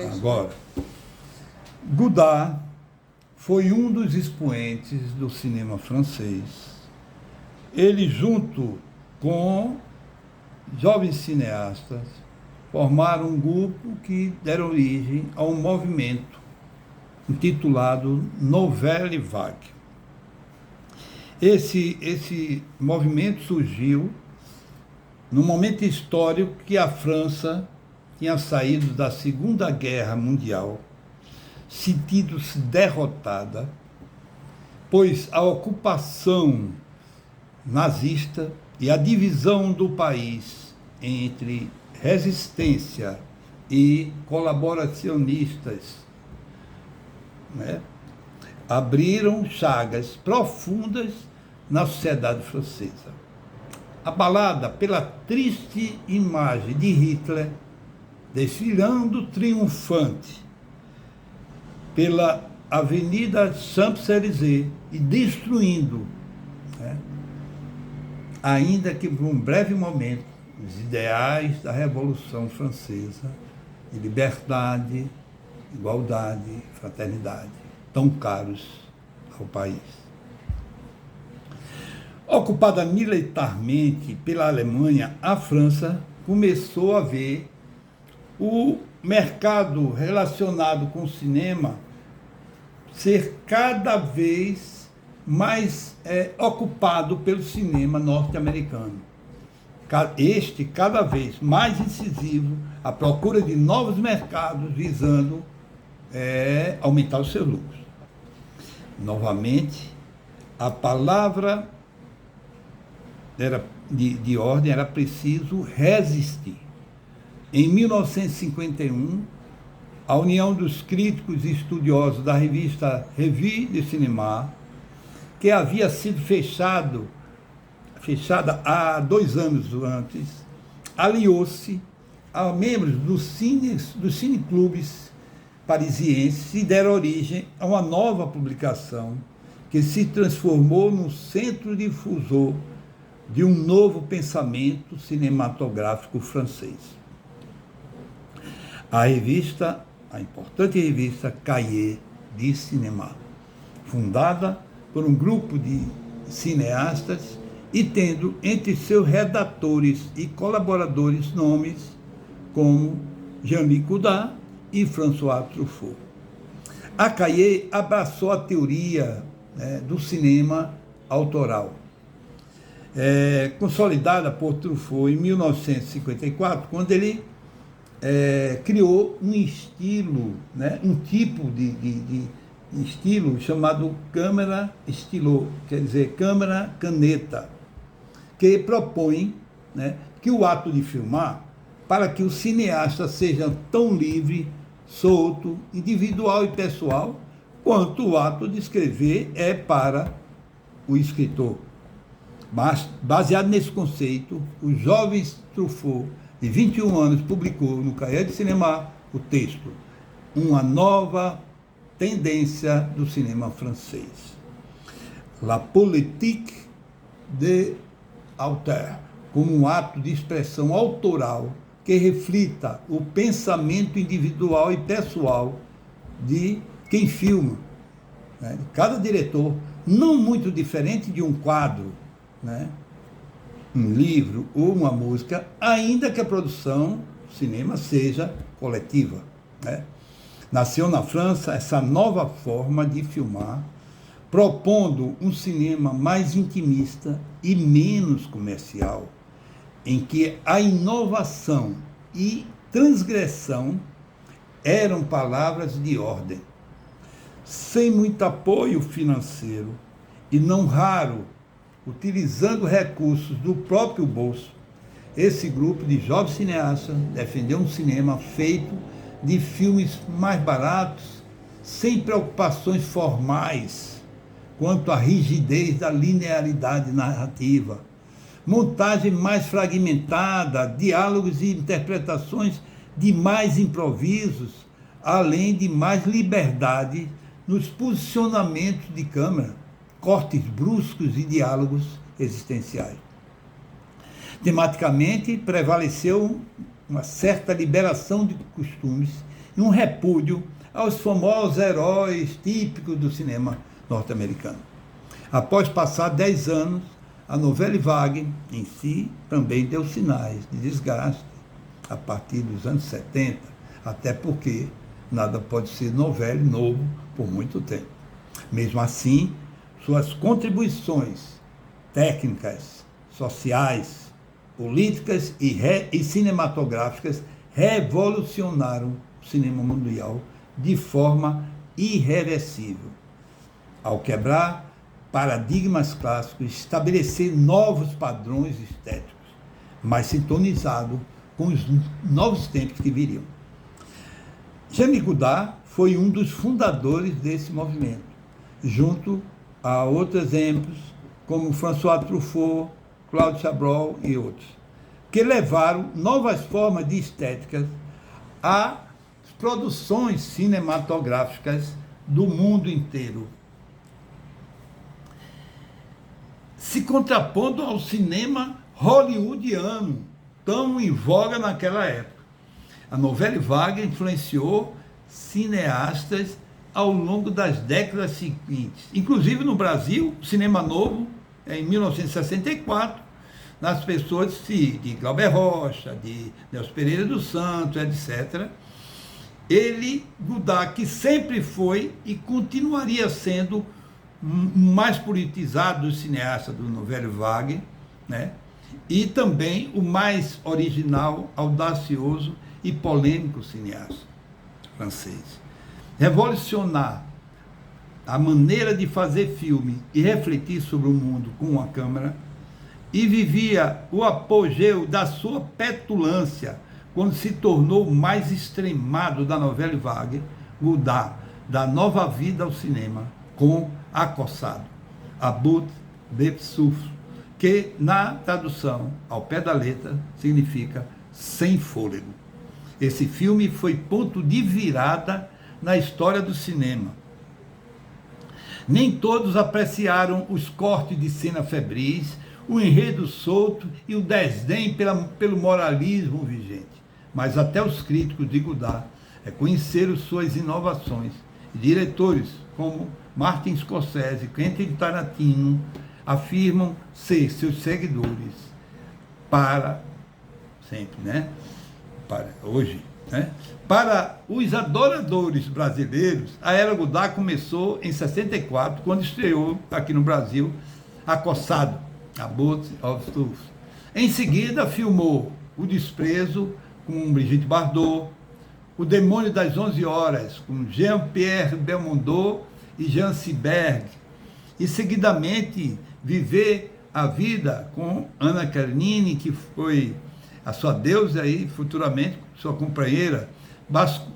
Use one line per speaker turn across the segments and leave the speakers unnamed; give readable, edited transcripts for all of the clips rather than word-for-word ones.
Agora, Godard foi um dos expoentes do cinema francês. Ele, junto com jovens cineastas, formaram um grupo que deram origem a um movimento intitulado Nouvelle Vague. Esse movimento surgiu no momento histórico que a França tinha saído da Segunda Guerra Mundial, sentindo-se derrotada, pois a ocupação nazista e a divisão do país entre resistência e colaboracionistas, né, abriram chagas profundas na sociedade francesa. Abalada pela triste imagem de Hitler desfilando triunfante pela Avenida Champs-Élysées e destruindo, né, ainda que por um breve momento, os ideais da Revolução Francesa de liberdade, igualdade, fraternidade, tão caros ao país. Ocupada militarmente pela Alemanha, a França começou a ver o mercado relacionado com o cinema ser cada vez mais ocupado pelo cinema norte-americano. Este cada vez mais incisivo, à procura de novos mercados, visando aumentar os seus lucros. Novamente, a palavra de ordem era preciso resistir. Em 1951, a União dos Críticos e Estudiosos da revista Revue de Cinéma, que havia sido fechada há 2 anos antes, aliou-se a membros dos cineclubes parisienses e deram origem a uma nova publicação que se transformou num centro difusor de um novo pensamento cinematográfico francês. A importante revista Cahiers du Cinéma, fundada por um grupo de cineastas e tendo entre seus redatores e colaboradores nomes como Jean-Luc Godard e François Truffaut. A Cahiers abraçou a teoria do cinema autoral, consolidada por Truffaut em 1954, quando ele criou um estilo, um tipo de estilo chamado câmera estilo, quer dizer, câmera caneta, que propõe que o ato de filmar, para que o cineasta seja tão livre, solto, individual e pessoal, quanto o ato de escrever é para o escritor. Mas, baseado nesse conceito, o jovem Truffaut, de 21 anos, publicou no Cahiers du Cinéma o texto Uma Nova Tendência do Cinema Francês. La politique de auteur, como um ato de expressão autoral que reflita o pensamento individual e pessoal de quem filma, de cada diretor, não muito diferente de um quadro, um livro ou uma música, ainda que a produção cinema seja coletiva. Nasceu na França essa nova forma de filmar, propondo um cinema mais intimista e menos comercial, em que a inovação e transgressão eram palavras de ordem. Sem muito apoio financeiro e não raro utilizando recursos do próprio bolso, esse grupo de jovens cineastas defendeu um cinema feito de filmes mais baratos, sem preocupações formais quanto à rigidez da linearidade narrativa, montagem mais fragmentada, diálogos e interpretações de mais improvisos, além de mais liberdade nos posicionamentos de câmera, cortes bruscos e diálogos existenciais. Tematicamente, prevaleceu uma certa liberação de costumes um repúdio aos famosos heróis típicos do cinema norte-americano. Após passar 10 anos, a novela vague em si também deu sinais de desgaste a partir dos anos 70, até porque nada pode ser novela novo por muito tempo. Mesmo assim, suas contribuições técnicas, sociais, políticas e cinematográficas revolucionaram o cinema mundial de forma irreversível, ao quebrar paradigmas clássicos, estabelecer novos padrões estéticos, mais sintonizados com os novos tempos que viriam. Jean Godard foi um dos fundadores desse movimento, junto a outros exemplos, como François Truffaut, Claude Chabrol e outros, que levaram novas formas de estéticas às produções cinematográficas do mundo inteiro, se contrapondo ao cinema hollywoodiano, tão em voga naquela época. A novela vague influenciou cineastas ao longo das décadas seguintes. Inclusive no Brasil, o cinema novo, em 1964, nas pessoas de Glauber Rocha, de Nelson Pereira dos Santos, etc. Godard, que sempre foi e continuaria sendo o mais politizado dos cineastas do novela vague, né? E também o mais original, audacioso e polêmico cineasta francês. Revolucionar a maneira de fazer filme e refletir sobre o mundo com uma câmera, e vivia o apogeu da sua petulância quando se tornou o mais extremado da novela vague. Godard dá nova vida ao cinema com Acossado, à bout de souffle, que na tradução ao pé da letra significa sem fôlego. Esse filme foi ponto de virada na história do cinema. Nem todos apreciaram os cortes de cena febris, o enredo solto e o desdém pelo moralismo vigente. Mas até os críticos de Godard reconheceram suas inovações. E diretores como Martin Scorsese e Quentin Tarantino afirmam ser seus seguidores para sempre, né? Para hoje, né? Para os adoradores brasileiros, a era Godard começou em 64, quando estreou aqui no Brasil Acossado, à bout de souffle. Em seguida, filmou O Desprezo, com Brigitte Bardot, O Demônio das 11 Horas, com Jean-Pierre Belmondo e Jean Seberg, e seguidamente Viver a Vida, com Anna Karenine, que foi a sua deusa e futuramente sua companheira,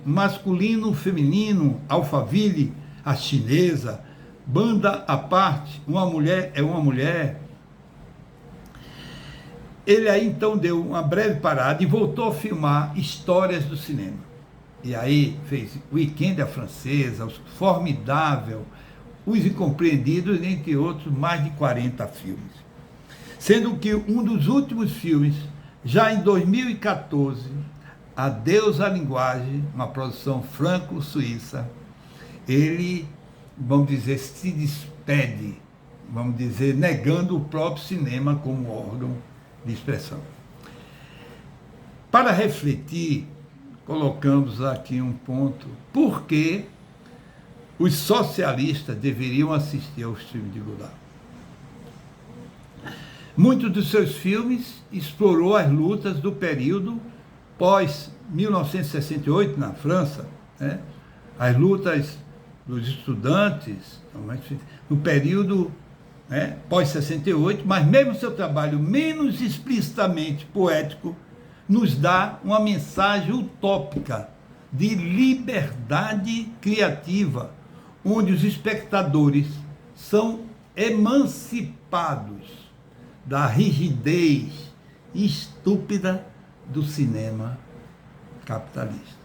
Masculino, Feminino, Alphaville, A Chinesa, Banda à Parte, Uma Mulher é uma Mulher. Ele aí então deu uma breve parada e voltou a filmar histórias do cinema. E aí fez Weekend à Francesa, Formidável, Os Incompreendidos, entre outros, mais de 40 filmes. Sendo que um dos últimos filmes, já em 2014, Adeus à Linguagem, uma produção franco-suíça, ele, vamos dizer, se despede, vamos dizer, negando o próprio cinema como órgão de expressão. Para refletir, colocamos aqui um ponto: por que os socialistas deveriam assistir aos filmes de Godard? Muitos dos seus filmes explorou as lutas do período pós-1968 na França, né? As lutas dos estudantes, no período, né, pós-68, mas mesmo seu trabalho menos explicitamente poético nos dá uma mensagem utópica de liberdade criativa, onde os espectadores são emancipados da rigidez estúpida do cinema capitalista.